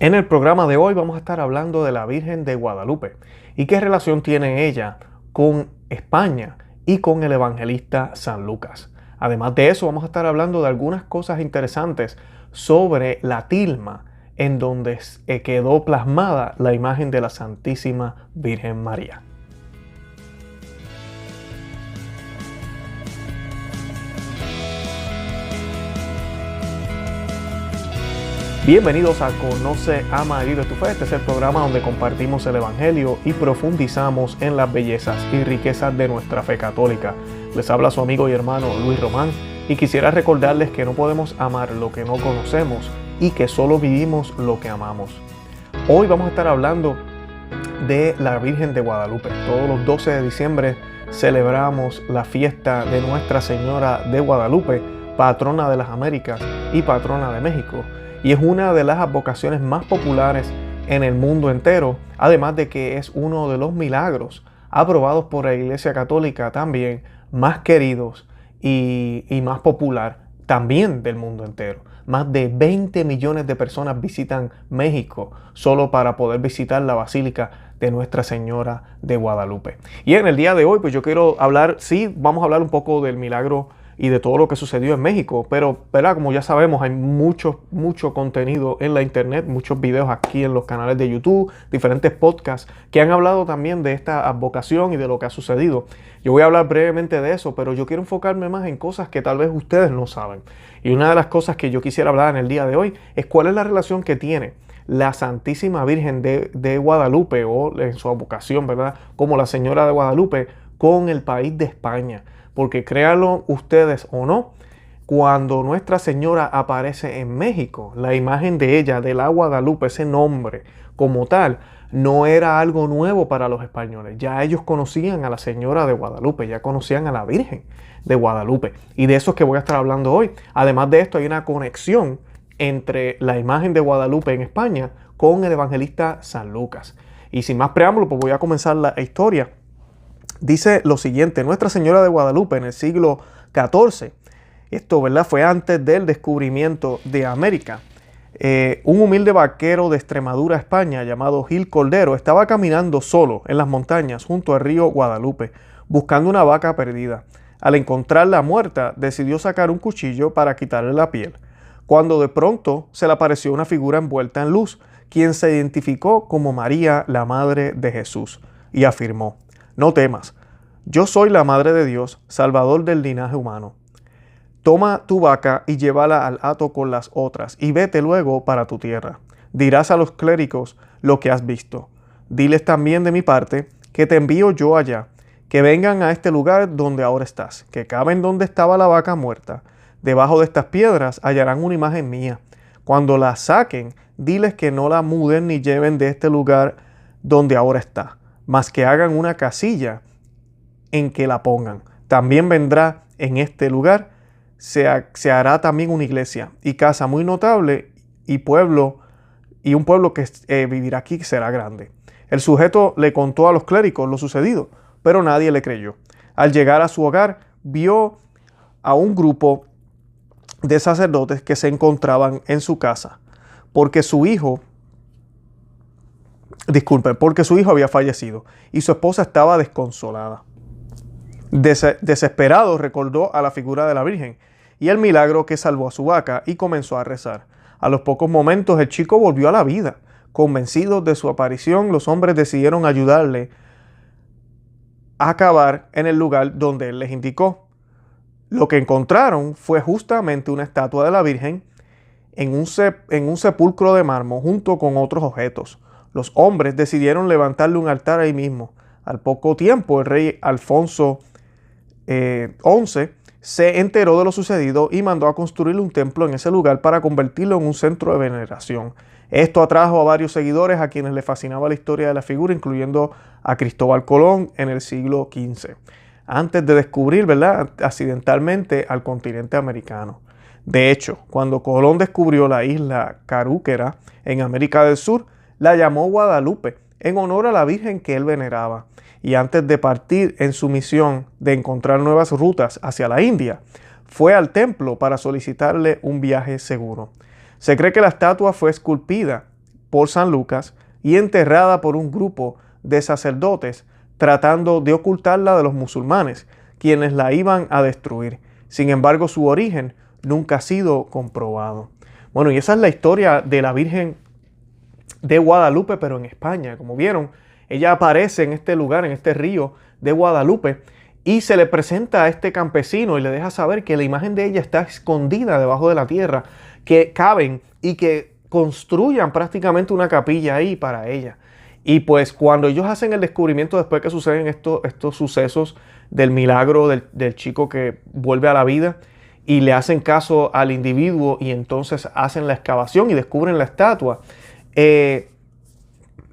En el programa de hoy vamos a estar hablando de la Virgen de Guadalupe y qué relación tiene ella con España y con el evangelista San Lucas. Además de eso, vamos a estar hablando de algunas cosas interesantes sobre la tilma en donde quedó plasmada la imagen de la Santísima Virgen María. Bienvenidos a Conoce, Ama y Vive tu Fe. Este es el programa donde compartimos el Evangelio y profundizamos en las bellezas y riquezas de nuestra fe católica. Les habla su amigo y hermano Luis Román y quisiera recordarles que no podemos amar lo que no conocemos y que solo vivimos lo que amamos. Hoy vamos a estar hablando de la Virgen de Guadalupe. Todos los 12 de diciembre celebramos la fiesta de Nuestra Señora de Guadalupe, patrona de las Américas y patrona de México. Y es una de las advocaciones más populares en el mundo entero, además de que es uno de los milagros aprobados por la Iglesia Católica también más queridos y más popular también del mundo entero. Más de 20 millones de personas visitan México solo para poder visitar la Basílica de Nuestra Señora de Guadalupe. Y en el día de hoy, pues yo quiero hablar, vamos a hablar un poco del milagro y de todo lo que sucedió en México, pero ¿verdad? Como ya sabemos, hay mucho contenido en la internet, muchos videos aquí en los canales de YouTube, diferentes podcasts que han hablado también de esta advocación y de lo que ha sucedido. Yo voy a hablar brevemente de eso, pero yo quiero enfocarme más en cosas que tal vez ustedes no saben. Y una de las cosas que yo quisiera hablar en el día de hoy es cuál es la relación que tiene la Santísima Virgen de Guadalupe, o en su advocación, ¿verdad?, como la Señora de Guadalupe, con el país de España. Porque créanlo ustedes o no, cuando Nuestra Señora aparece en México, la imagen de ella, de la Guadalupe, ese nombre como tal, no era algo nuevo para los españoles. Ya ellos conocían a la Señora de Guadalupe, ya conocían a la Virgen de Guadalupe. Y de eso es que voy a estar hablando hoy. Además de esto, hay una conexión entre la imagen de Guadalupe en España con el evangelista San Lucas. Y sin más preámbulo, pues voy a comenzar la historia. Dice lo siguiente: Nuestra Señora de Guadalupe en el siglo XIV, esto, ¿verdad?, fue antes del descubrimiento de América. Un humilde vaquero de Extremadura, España, llamado Gil Cordero, estaba caminando solo en las montañas junto al río Guadalupe, buscando una vaca perdida. Al encontrarla muerta, decidió sacar un cuchillo para quitarle la piel, cuando de pronto se le apareció una figura envuelta en luz, quien se identificó como María, la Madre de Jesús, y afirmó: no temas, yo soy la Madre de Dios, Salvador del linaje humano. Toma tu vaca y llévala al hato con las otras, y vete luego para tu tierra. Dirás a los clérigos lo que has visto. Diles también de mi parte que te envío yo allá, que vengan a este lugar donde ahora estás, que caben donde estaba la vaca muerta. Debajo de estas piedras hallarán una imagen mía. Cuando la saquen, diles que no la muden ni lleven de este lugar donde ahora está, mas que hagan una casilla en que la pongan. También vendrá en este lugar, se hará también una iglesia y casa muy notable y un pueblo que vivirá aquí será grande. El sujeto le contó a los clérigos lo sucedido, pero nadie le creyó. Al llegar a su hogar, vio a un grupo de sacerdotes que se encontraban en su casa, porque su hijo había fallecido y su esposa estaba desconsolada. Desesperado, recordó a la figura de la Virgen y el milagro que salvó a su vaca y comenzó a rezar. A los pocos momentos el chico volvió a la vida. Convencidos de su aparición, los hombres decidieron ayudarle a cavar en el lugar donde él les indicó. Lo que encontraron fue justamente una estatua de la Virgen en un sepulcro de mármol junto con otros objetos. Los hombres decidieron levantarle un altar ahí mismo. Al poco tiempo, el rey Alfonso XI se enteró de lo sucedido y mandó a construirle un templo en ese lugar para convertirlo en un centro de veneración. Esto atrajo a varios seguidores a quienes les fascinaba la historia de la figura, incluyendo a Cristóbal Colón en el siglo XV, antes de descubrir, ¿verdad?, accidentalmente al continente americano. De hecho, cuando Colón descubrió la isla Carúquera en América del Sur, la llamó Guadalupe, en honor a la Virgen que él veneraba. Y antes de partir en su misión de encontrar nuevas rutas hacia la India, fue al templo para solicitarle un viaje seguro. Se cree que la estatua fue esculpida por San Lucas y enterrada por un grupo de sacerdotes tratando de ocultarla de los musulmanes, quienes la iban a destruir. Sin embargo, su origen nunca ha sido comprobado. Bueno, y esa es la historia de la Virgen de Guadalupe, pero en España. Como vieron, ella aparece en este lugar, en este río de Guadalupe, y se le presenta a este campesino y le deja saber que la imagen de ella está escondida debajo de la tierra, que caben y que construyan prácticamente una capilla ahí para ella. Y pues cuando ellos hacen el descubrimiento, después que suceden estos sucesos del milagro del chico que vuelve a la vida, y le hacen caso al individuo y entonces hacen la excavación y descubren la estatua, es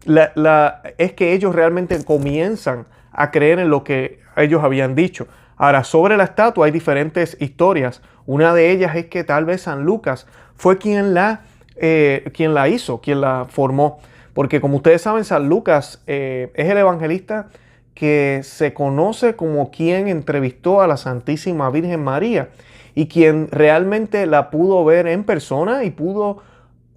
que ellos realmente comienzan a creer en lo que ellos habían dicho. Ahora, sobre la estatua hay diferentes historias. Una de ellas es que tal vez San Lucas fue quien la hizo, quien la formó. Porque como ustedes saben, San Lucas es el evangelista que se conoce como quien entrevistó a la Santísima Virgen María y quien realmente la pudo ver en persona y pudo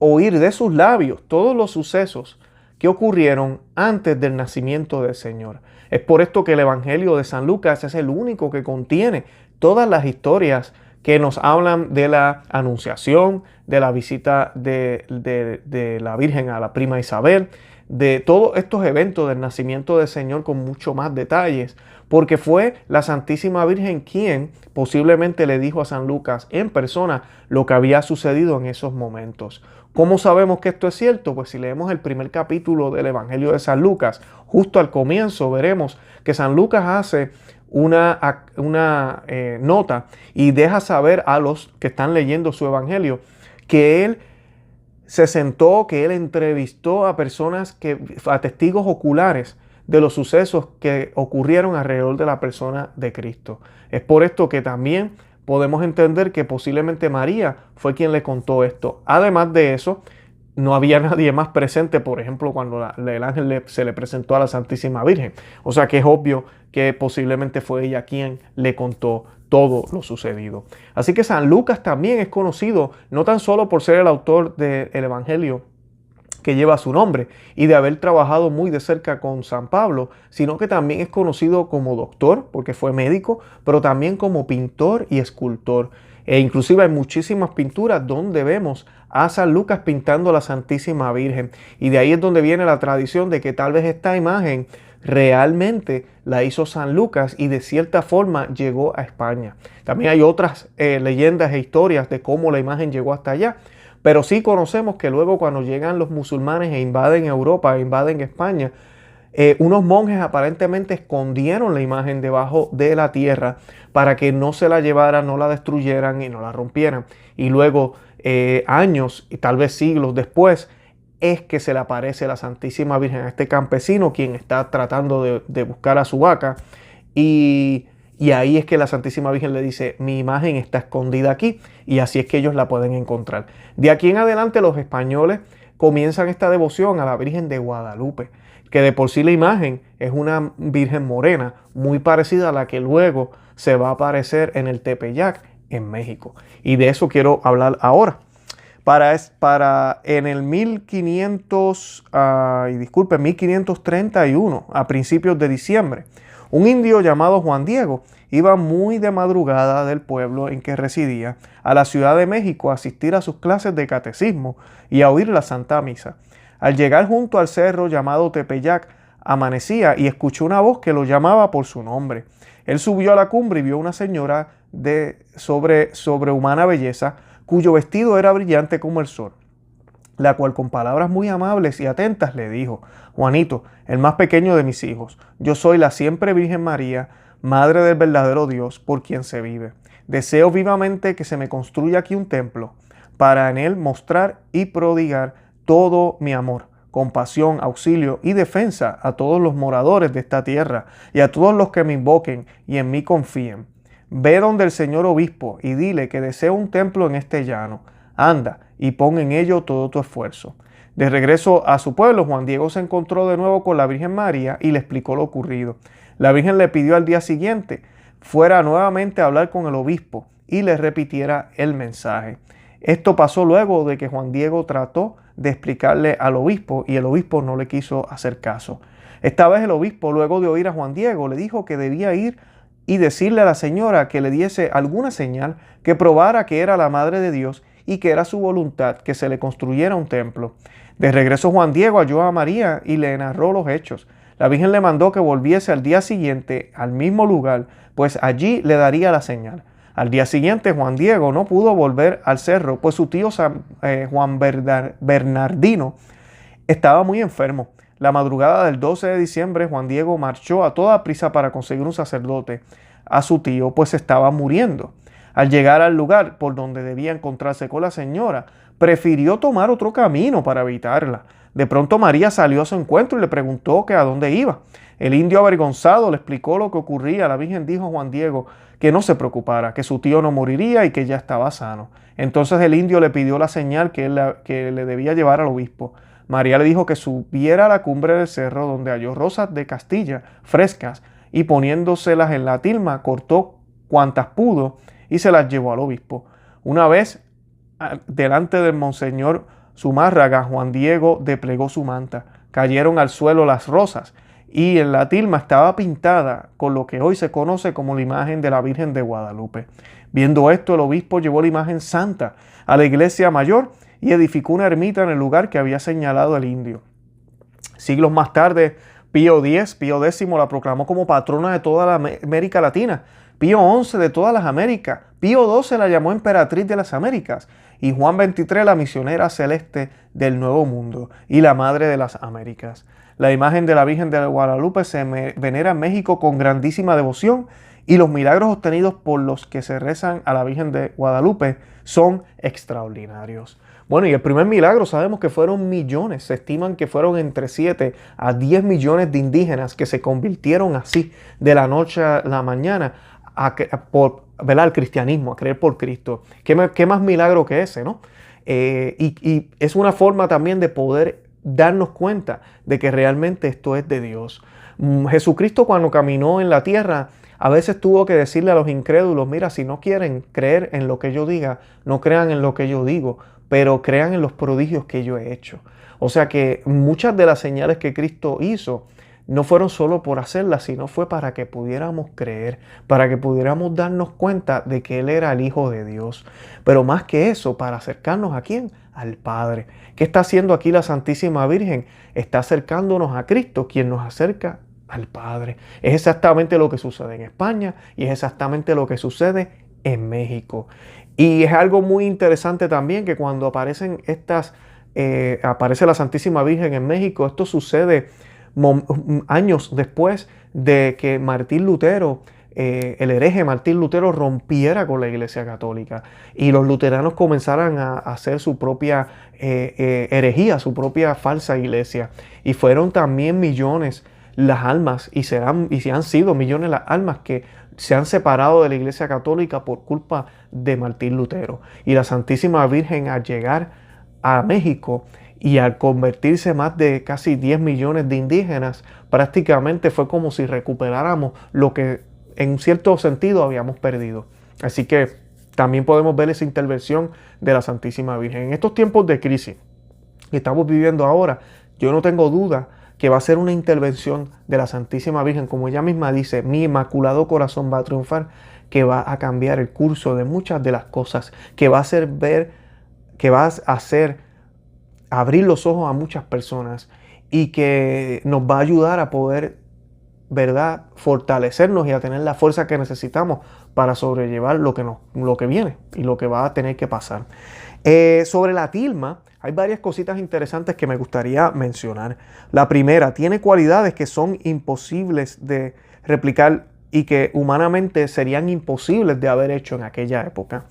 oír de sus labios todos los sucesos que ocurrieron antes del nacimiento del Señor. Es por esto que el Evangelio de San Lucas es el único que contiene todas las historias que nos hablan de la anunciación, de la visita de la Virgen a la prima Isabel, de todos estos eventos del nacimiento del Señor con mucho más detalles, porque fue la Santísima Virgen quien posiblemente le dijo a San Lucas en persona lo que había sucedido en esos momentos. ¿Cómo sabemos que esto es cierto? Pues si leemos el primer capítulo del Evangelio de San Lucas, justo al comienzo veremos que San Lucas hace una nota y deja saber a los que están leyendo su Evangelio que él se sentó, que él entrevistó a personas, a testigos oculares de los sucesos que ocurrieron alrededor de la persona de Cristo. Es por esto que también podemos entender que posiblemente María fue quien le contó esto. Además de eso, no había nadie más presente, por ejemplo, cuando el ángel se le presentó a la Santísima Virgen. O sea que es obvio que posiblemente fue ella quien le contó todo lo sucedido. Así que San Lucas también es conocido no tan solo por ser el autor del Evangelio que lleva su nombre y de haber trabajado muy de cerca con San Pablo, sino que también es conocido como doctor, porque fue médico, pero también como pintor y escultor. E inclusive hay muchísimas pinturas donde vemos a San Lucas pintando a la Santísima Virgen. Y de ahí es donde viene la tradición de que tal vez esta imagen realmente la hizo San Lucas y de cierta forma llegó a España. También hay otras leyendas e historias de cómo la imagen llegó hasta allá. Pero sí conocemos que luego cuando llegan los musulmanes e invaden Europa, e invaden España, unos monjes aparentemente escondieron la imagen debajo de la tierra para que no se la llevaran, no la destruyeran y no la rompieran. Y luego, años y tal vez siglos después, es que se le aparece la Santísima Virgen a este campesino quien está tratando de buscar a su vaca. Y ahí es que la Santísima Virgen le dice, mi imagen está escondida aquí, y así es que ellos la pueden encontrar. De aquí en adelante los españoles comienzan esta devoción a la Virgen de Guadalupe, que de por sí la imagen es una Virgen morena, muy parecida a la que luego se va a aparecer en el Tepeyac, en México. Y de eso quiero hablar ahora. En el 1531, a principios de diciembre, un indio llamado Juan Diego iba muy de madrugada del pueblo en que residía a la Ciudad de México a asistir a sus clases de catecismo y a oír la Santa Misa. Al llegar junto al cerro llamado Tepeyac, amanecía y escuchó una voz que lo llamaba por su nombre. Él subió a la cumbre y vio una señora de sobrehumana belleza, cuyo vestido era brillante como el sol, la cual con palabras muy amables y atentas le dijo, Juanito, el más pequeño de mis hijos, yo soy la siempre Virgen María, Madre del verdadero Dios, por quien se vive. Deseo vivamente que se me construya aquí un templo, para en él mostrar y prodigar todo mi amor, compasión, auxilio y defensa a todos los moradores de esta tierra y a todos los que me invoquen y en mí confíen. Ve donde el señor obispo y dile que deseo un templo en este llano. Anda y pon en ello todo tu esfuerzo. De regreso a su pueblo, Juan Diego se encontró de nuevo con la Virgen María y le explicó lo ocurrido. La Virgen le pidió al día siguiente fuera nuevamente a hablar con el obispo y le repitiera el mensaje. Esto pasó luego de que Juan Diego trató de explicarle al obispo y el obispo no le quiso hacer caso. Esta vez el obispo, luego de oír a Juan Diego, le dijo que debía ir y decirle a la señora que le diese alguna señal que probara que era la Madre de Dios y que era su voluntad que se le construyera un templo. De regreso Juan Diego halló a María y le narró los hechos. La Virgen le mandó que volviese al día siguiente al mismo lugar, pues allí le daría la señal. Al día siguiente Juan Diego no pudo volver al cerro, pues su tío Juan Bernardino estaba muy enfermo. La madrugada del 12 de diciembre Juan Diego marchó a toda prisa para conseguir un sacerdote a su tío, pues estaba muriendo. Al llegar al lugar por donde debía encontrarse con la señora, prefirió tomar otro camino para evitarla. De pronto María salió a su encuentro y le preguntó que a dónde iba. El indio avergonzado le explicó lo que ocurría. La Virgen dijo a Juan Diego que no se preocupara, que su tío no moriría y que ya estaba sano. Entonces el indio le pidió la señal que le debía llevar al obispo. María le dijo que subiera a la cumbre del cerro donde halló rosas de Castilla frescas y poniéndoselas en la tilma cortó cuantas pudo y se las llevó al obispo. Una vez delante del monseñor Zumárraga, Juan Diego desplegó su manta. Cayeron al suelo las rosas y en la tilma estaba pintada con lo que hoy se conoce como la imagen de la Virgen de Guadalupe. Viendo esto, el obispo llevó la imagen santa a la iglesia mayor y edificó una ermita en el lugar que había señalado el indio. Siglos más tarde, Pío X la proclamó como patrona de toda la América Latina, Pío XI de todas las Américas, Pío XII la llamó emperatriz de las Américas y Juan XXIII la misionera celeste del Nuevo Mundo y la madre de las Américas. La imagen de la Virgen de Guadalupe se venera en México con grandísima devoción y los milagros obtenidos por los que se rezan a la Virgen de Guadalupe son extraordinarios. Bueno, y el primer milagro sabemos que fueron millones, se estiman que fueron entre 7 a 10 millones de indígenas que se convirtieron así de la noche a la mañana al cristianismo, a creer por Cristo. ¿Qué más milagro que ese, no? Y es una forma también de poder darnos cuenta de que realmente esto es de Dios. Jesucristo cuando caminó en la tierra a veces tuvo que decirle a los incrédulos, mira, si no quieren creer en lo que yo diga, no crean en lo que yo digo, pero crean en los prodigios que yo he hecho. O sea que muchas de las señales que Cristo hizo no fueron solo por hacerlas, sino fue para que pudiéramos creer, para que pudiéramos darnos cuenta de que Él era el Hijo de Dios. Pero más que eso, para acercarnos ¿a quién? Al Padre. ¿Qué está haciendo aquí la Santísima Virgen? Está acercándonos a Cristo, quien nos acerca al Padre. Es exactamente lo que sucede en España y es exactamente lo que sucede en México. Y es algo muy interesante también que cuando aparece la Santísima Virgen en México, esto sucede años después de que Martín Lutero, el hereje Martín Lutero, rompiera con la Iglesia Católica y los luteranos comenzaran a hacer su propia herejía, su propia falsa iglesia. Y fueron también millones las almas y han sido millones las almas que se han separado de la Iglesia Católica por culpa de Martín Lutero. Y la Santísima Virgen, al llegar a México y al convertirse más de casi 10 millones de indígenas, prácticamente fue como si recuperáramos lo que en cierto sentido habíamos perdido. Así que también podemos ver esa intervención de la Santísima Virgen. En estos tiempos de crisis que estamos viviendo ahora, yo no tengo duda que va a ser una intervención de la Santísima Virgen, como ella misma dice, mi inmaculado corazón va a triunfar, que va a cambiar el curso de muchas de las cosas, que va a hacer abrir los ojos a muchas personas y que nos va a ayudar a poder, ¿verdad?, fortalecernos y a tener la fuerza que necesitamos para sobrellevar lo que viene y lo que va a tener que pasar. Sobre la tilma, hay varias cositas interesantes que me gustaría mencionar. La primera, tiene cualidades que son imposibles de replicar y que humanamente serían imposibles de haber hecho en aquella época.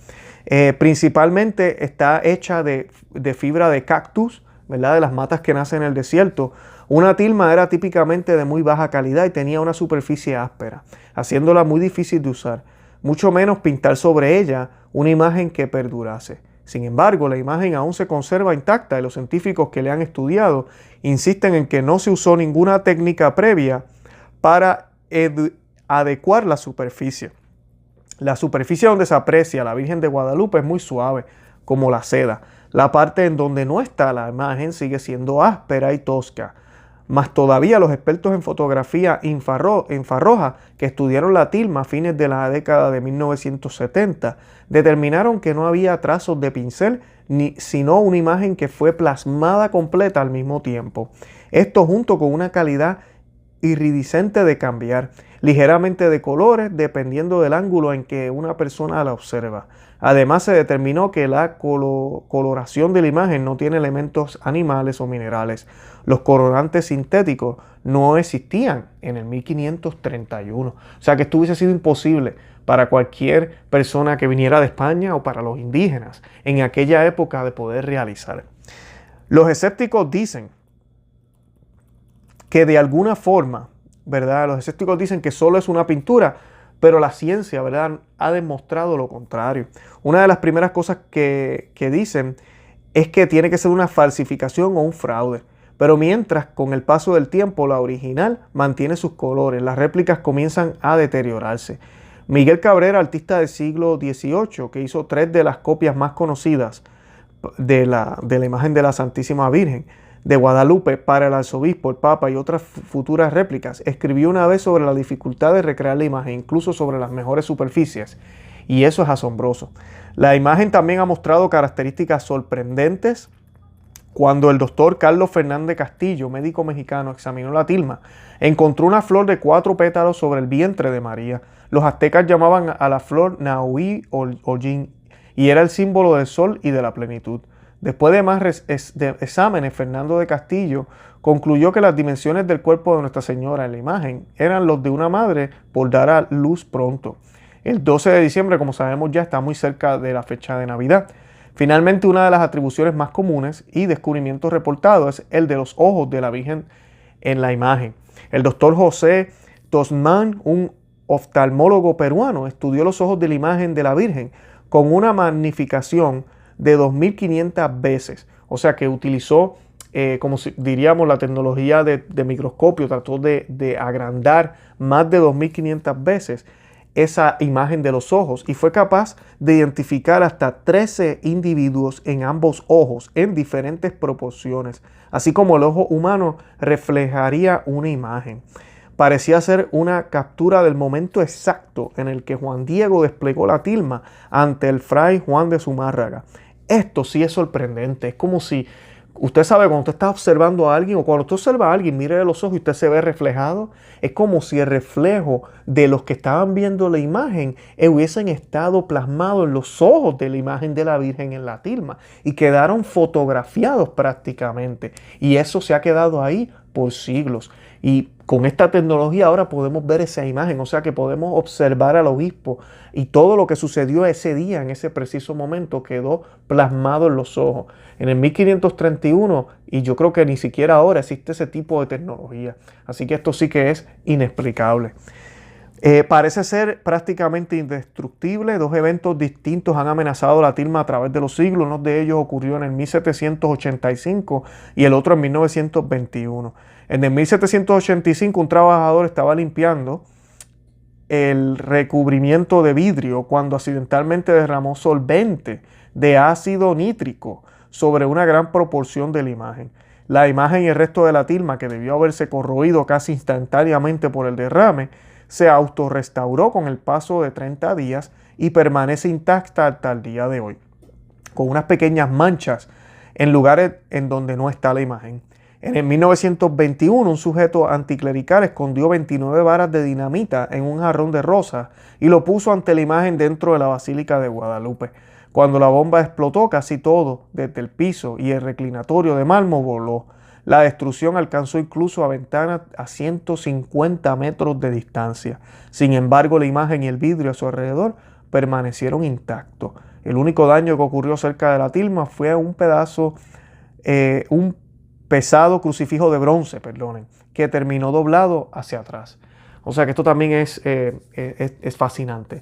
Principalmente está hecha de fibra de cactus, ¿verdad?, de las matas que nacen en el desierto. Una tilma era típicamente de muy baja calidad y tenía una superficie áspera, haciéndola muy difícil de usar, mucho menos pintar sobre ella una imagen que perdurase. Sin embargo, la imagen aún se conserva intacta y los científicos que le han estudiado insisten en que no se usó ninguna técnica previa para adecuar la superficie. La superficie donde se aprecia la Virgen de Guadalupe es muy suave, como la seda. La parte en donde no está la imagen sigue siendo áspera y tosca. Más todavía los expertos en fotografía infrarroja que estudiaron la tilma a fines de la década de 1970 determinaron que no había trazos de pincel, sino una imagen que fue plasmada completa al mismo tiempo. Esto junto con una calidad iridiscente de cambiar, ligeramente de colores dependiendo del ángulo en que una persona la observa. Además se determinó que la coloración de la imagen no tiene elementos animales o minerales. Los colorantes sintéticos no existían en el 1531. O sea que esto hubiese sido imposible para cualquier persona que viniera de España o para los indígenas en aquella época de poder realizar. Los escépticos dicen que de alguna forma, ¿verdad? Los escépticos dicen que solo es una pintura, pero la ciencia, ¿verdad?, ha demostrado lo contrario. Una de las primeras cosas que dicen es que tiene que ser una falsificación o un fraude. Pero mientras, con el paso del tiempo, la original mantiene sus colores, las réplicas comienzan a deteriorarse. Miguel Cabrera, artista del siglo XVIII, que hizo 3 de las copias más conocidas de la imagen de la Santísima Virgen de Guadalupe para el arzobispo, el papa y otras futuras réplicas, escribió una vez sobre la dificultad de recrear la imagen, incluso sobre las mejores superficies, y eso es asombroso. La imagen también ha mostrado características sorprendentes. Cuando el doctor Carlos Fernández Castillo, médico mexicano, examinó la tilma, encontró una flor de 4 pétalos sobre el vientre de María. Los aztecas llamaban a la flor Nahui Ollin y era el símbolo del sol y de la plenitud. Después de más exámenes, Fernando de Castillo concluyó que las dimensiones del cuerpo de Nuestra Señora en la imagen eran los de una madre por dar a luz pronto. El 12 de diciembre, como sabemos ya, está muy cerca de la fecha de Navidad. Finalmente, una de las atribuciones más comunes y descubrimientos reportados es el de los ojos de la Virgen en la imagen. El doctor José Tosman, un oftalmólogo peruano, estudió los ojos de la imagen de la Virgen con una magnificación de 2500 veces. O sea que utilizó, como diríamos, la tecnología de microscopio, trató de agrandar más de 2500 veces esa imagen de los ojos y fue capaz de identificar hasta 13 individuos en ambos ojos en diferentes proporciones, así como el ojo humano reflejaría una imagen. Parecía ser una captura del momento exacto en el que Juan Diego desplegó la tilma ante el fray Juan de Zumárraga. Esto sí es sorprendente, es como si, usted sabe, cuando usted está observando a alguien o cuando usted observa a alguien, mire los ojos y usted se ve reflejado, es como si el reflejo de los que estaban viendo la imagen hubiesen estado plasmados en los ojos de la imagen de la Virgen en la tilma y quedaron fotografiados prácticamente. Y eso se ha quedado ahí por siglos. Y con esta tecnología ahora podemos ver esa imagen, o sea que podemos observar al obispo y todo lo que sucedió ese día, en ese preciso momento, quedó plasmado en los ojos. En el 1531, y yo creo que ni siquiera ahora existe ese tipo de tecnología. Así que esto sí que es inexplicable. Parece ser prácticamente indestructible. 2 eventos distintos han amenazado la tilma a través de los siglos. Uno de ellos ocurrió en el 1785 y el otro en 1921. En el 1785 un trabajador estaba limpiando el recubrimiento de vidrio cuando accidentalmente derramó solvente de ácido nítrico sobre una gran proporción de la imagen. La imagen y el resto de la tilma, que debió haberse corroído casi instantáneamente por el derrame, se autorrestauró con el paso de 30 días y permanece intacta hasta el día de hoy, con unas pequeñas manchas en lugares en donde no está la imagen. En el 1921, un sujeto anticlerical escondió 29 varas de dinamita en un jarrón de rosas y lo puso ante la imagen dentro de la Basílica de Guadalupe. Cuando la bomba explotó, casi todo, desde el piso y el reclinatorio de mármol, voló. La destrucción alcanzó incluso a ventanas a 150 metros de distancia. Sin embargo, la imagen y el vidrio a su alrededor permanecieron intactos. El único daño que ocurrió cerca de la tilma fue un pesado crucifijo de bronce, que terminó doblado hacia atrás. O sea que esto también es fascinante.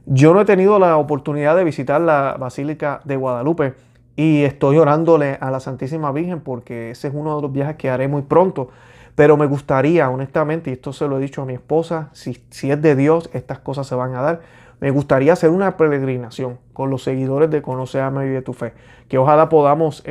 Yo no he tenido la oportunidad de visitar la Basílica de Guadalupe y estoy orándole a la Santísima Virgen porque ese es uno de los viajes que haré muy pronto. Pero me gustaría, honestamente, y esto se lo he dicho a mi esposa, si es de Dios, estas cosas se van a dar. me gustaría hacer una peregrinación con los seguidores de Conoce, Ama y Vive tu Fe, que ojalá podamos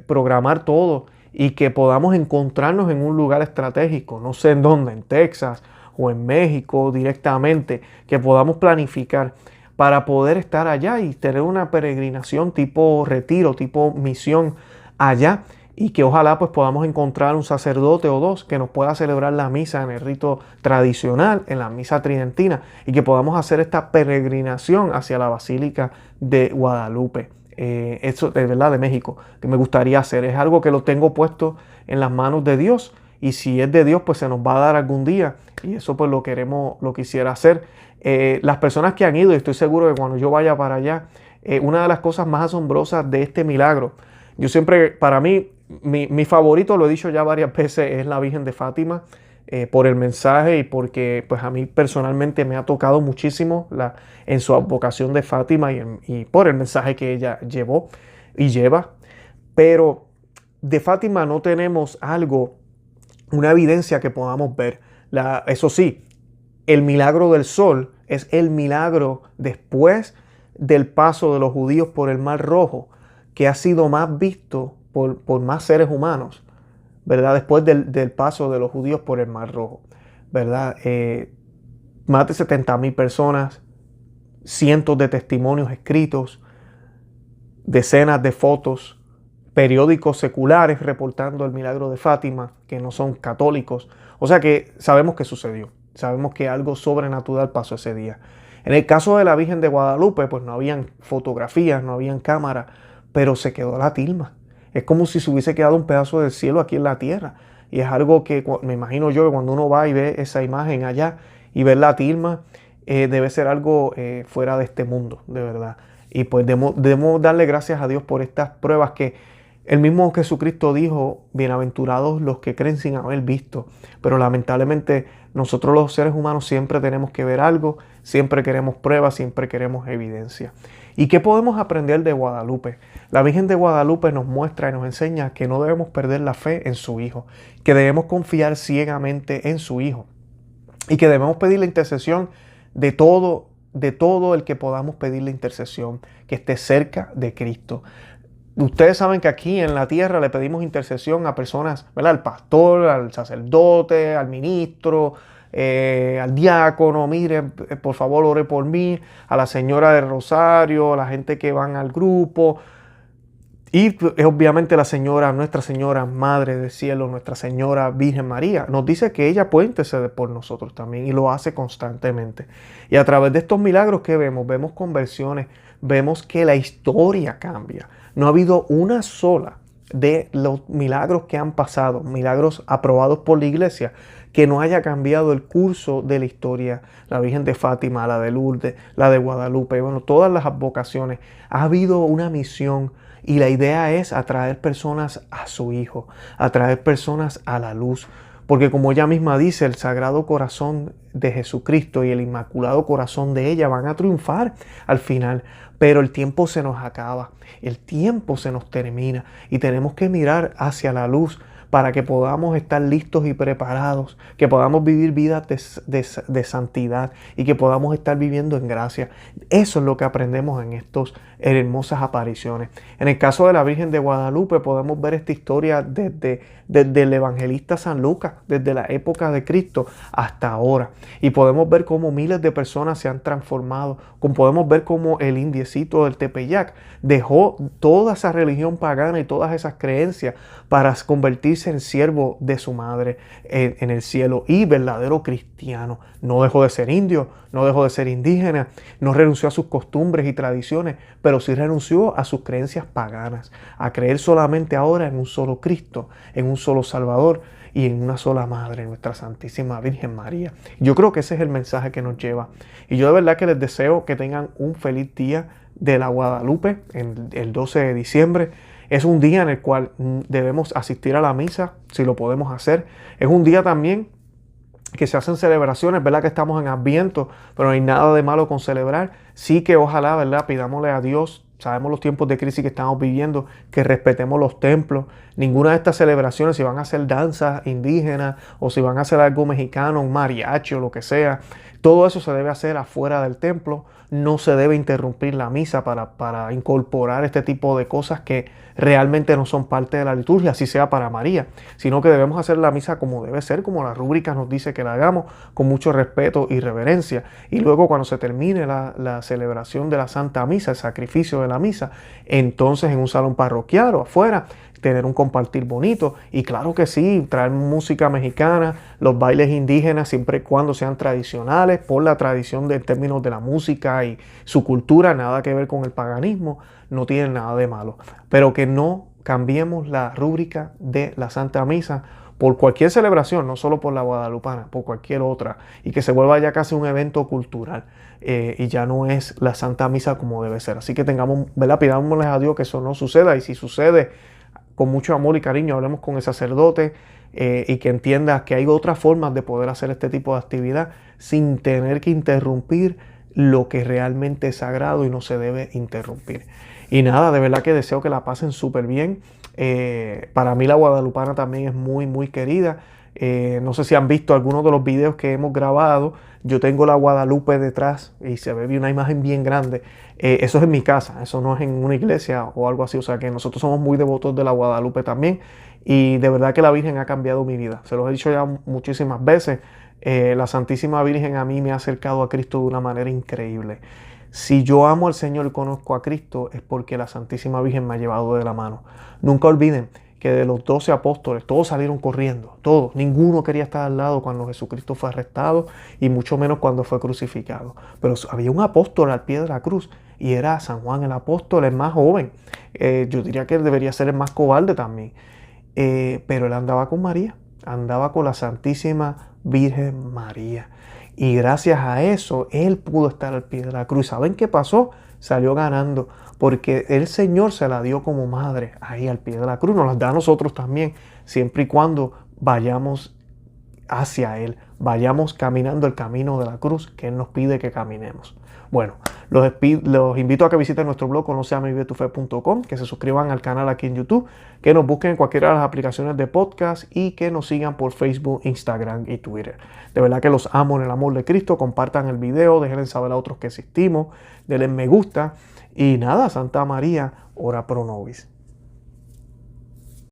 programar todo y que podamos encontrarnos en un lugar estratégico, no sé en dónde, en Texas o en México directamente, que podamos planificar para poder estar allá y tener una peregrinación tipo retiro, tipo misión allá, y que ojalá pues podamos encontrar un sacerdote o dos que nos pueda celebrar la misa en el rito tradicional, en la misa tridentina, y que podamos hacer esta peregrinación hacia la Basílica de Guadalupe. Eso de verdad de México, que me gustaría hacer. Es algo que lo tengo puesto en las manos de Dios, y si es de Dios pues se nos va a dar algún día, y eso pues lo quisiera hacer. Las personas que han ido, y estoy seguro que cuando yo vaya para allá, una de las cosas más asombrosas de este milagro, yo siempre, para mí, mi favorito, lo he dicho ya varias veces, es la Virgen de Fátima, por el mensaje y porque pues a mí personalmente me ha tocado muchísimo en su advocación de Fátima y por el mensaje que ella llevó y lleva. Pero de Fátima no tenemos una evidencia que podamos ver. Eso sí, el milagro del sol es el milagro después del paso de los judíos por el Mar Rojo, que ha sido más visto por más seres humanos, ¿verdad? Después del paso de los judíos por el Mar Rojo, ¿verdad? Más de 70,000 personas, cientos de testimonios escritos, decenas de fotos, periódicos seculares reportando el milagro de Fátima, que no son católicos. O sea que sabemos que sucedió, sabemos que algo sobrenatural pasó ese día. En el caso de la Virgen de Guadalupe, pues no habían fotografías, no habían cámaras, pero se quedó la tilma. Es como si se hubiese quedado un pedazo del cielo aquí en la tierra. Y es algo que me imagino yo que cuando uno va y ve esa imagen allá y ve la tilma, debe ser algo fuera de este mundo, de verdad. Y pues debemos darle gracias a Dios por estas pruebas que el mismo Jesucristo dijo: bienaventurados los que creen sin haber visto. Pero lamentablemente nosotros los seres humanos siempre tenemos que ver algo, siempre queremos pruebas, siempre queremos evidencia. ¿Y qué podemos aprender de Guadalupe? La Virgen de Guadalupe nos muestra y nos enseña que no debemos perder la fe en su Hijo, que debemos confiar ciegamente en su Hijo y que debemos pedir la intercesión de todo el que podamos pedir la intercesión, que esté cerca de Cristo. Ustedes saben que aquí en la tierra le pedimos intercesión a personas, ¿verdad? Al pastor, al sacerdote, al ministro, al diácono. Mire, por favor, ore por mí, a la señora del rosario, a la gente que van al grupo. Y obviamente Nuestra Señora Madre del Cielo, Nuestra Señora Virgen María, nos dice que ella puede interceder por nosotros también y lo hace constantemente. Y a través de estos milagros que vemos conversiones, vemos que la historia cambia. No ha habido una sola de los milagros que han pasado, milagros aprobados por la iglesia, que no haya cambiado el curso de la historia. La Virgen de Fátima, la de Lourdes, la de Guadalupe, bueno, todas las advocaciones. Ha habido una misión y la idea es atraer personas a su Hijo, atraer personas a la luz. Porque como ella misma dice, el Sagrado Corazón de Jesucristo y el Inmaculado Corazón de ella van a triunfar al final. Pero el tiempo se nos acaba, el tiempo se nos termina y tenemos que mirar hacia la luz para que podamos estar listos y preparados, que podamos vivir vidas de santidad y que podamos estar viviendo en gracia. Eso es lo que aprendemos en estas hermosas apariciones. En el caso de la Virgen de Guadalupe podemos ver esta historia desde el evangelista San Lucas, desde la época de Cristo hasta ahora. Y podemos ver cómo miles de personas se han transformado. Podemos ver cómo el indiecito del Tepeyac dejó toda esa religión pagana y todas esas creencias para convertirse en siervo de su madre en el cielo y verdadero cristiano. No dejó de ser indio, no dejó de ser indígena, no renunció a sus costumbres y tradiciones, pero sí renunció a sus creencias paganas, a creer solamente ahora en un solo Cristo, en un solo Salvador y en una sola Madre, nuestra Santísima Virgen María. Yo creo que ese es el mensaje que nos lleva. Y yo de verdad que les deseo que tengan un feliz día de la Guadalupe, el 12 de diciembre. Es un día en el cual debemos asistir a la misa, si lo podemos hacer. Es un día también que se hacen celebraciones, ¿verdad? Que estamos en Adviento, pero no hay nada de malo con celebrar. Sí que ojalá, ¿verdad? Pidámosle a Dios, sabemos los tiempos de crisis que estamos viviendo, que respetemos los templos. Ninguna de estas celebraciones, si van a hacer danzas indígenas o si van a hacer algo mexicano, un mariachi o lo que sea, Todo eso se debe hacer afuera del templo. No se debe interrumpir la misa para incorporar este tipo de cosas que realmente no son parte de la liturgia, así sea para María, sino que debemos hacer la misa como debe ser, como la rúbrica nos dice que la hagamos, con mucho respeto y reverencia. Y luego cuando se termine la celebración de la Santa Misa, el sacrificio de la misa, entonces en un salón parroquial o afuera, tener un compartir bonito. Y claro que sí, traer música mexicana, los bailes indígenas, siempre y cuando sean tradicionales, por la tradición en términos de la música y su cultura, nada que ver con el paganismo, no tiene nada de malo. Pero que no cambiemos la rúbrica de la Santa Misa por cualquier celebración, no solo por la guadalupana, por cualquier otra, y que se vuelva ya casi un evento cultural. Y ya no es la Santa Misa como debe ser. Así que tengamos, ¿verdad? Pidámosles a Dios que eso no suceda, y si sucede, con mucho amor y cariño hablemos con el sacerdote y que entienda que hay otras formas de poder hacer este tipo de actividad sin tener que interrumpir lo que realmente es sagrado y no se debe interrumpir. Y nada, de verdad que deseo que la pasen súper bien. Para mí la guadalupana también es muy, muy querida. No sé si han visto algunos de los videos que hemos grabado. Yo tengo la Guadalupe detrás y se ve una imagen bien grande. Eso es en mi casa, eso no es en una iglesia o algo así. O sea que nosotros somos muy devotos de la Guadalupe también. Y de verdad que la Virgen ha cambiado mi vida. Se los he dicho ya muchísimas veces. La Santísima Virgen a mí me ha acercado a Cristo de una manera increíble. Si yo amo al Señor y conozco a Cristo es porque la Santísima Virgen me ha llevado de la mano. Nunca olviden que de los 12 apóstoles, todos salieron corriendo, todos. Ninguno quería estar al lado cuando Jesucristo fue arrestado y mucho menos cuando fue crucificado. Pero había un apóstol al pie de la cruz y era San Juan el apóstol, el más joven. Yo diría que él debería ser el más cobarde también. Pero él andaba con María, andaba con la Santísima Virgen María. Y gracias a eso, él pudo estar al pie de la cruz. ¿Saben qué pasó? Salió ganando, porque el Señor se la dio como madre ahí al pie de la cruz. Nos la da a nosotros también, siempre y cuando vayamos hacia Él, vayamos caminando el camino de la cruz que Él nos pide que caminemos. Bueno, los invito a que visiten nuestro blog conoceamavivetufe.com, que se suscriban al canal aquí en YouTube, que nos busquen en cualquiera de las aplicaciones de podcast y que nos sigan por Facebook, Instagram y Twitter. De verdad que los amo en el amor de Cristo. Compartan el video, déjenle saber a otros que existimos, denle me gusta y nada, Santa María, ora pro nobis.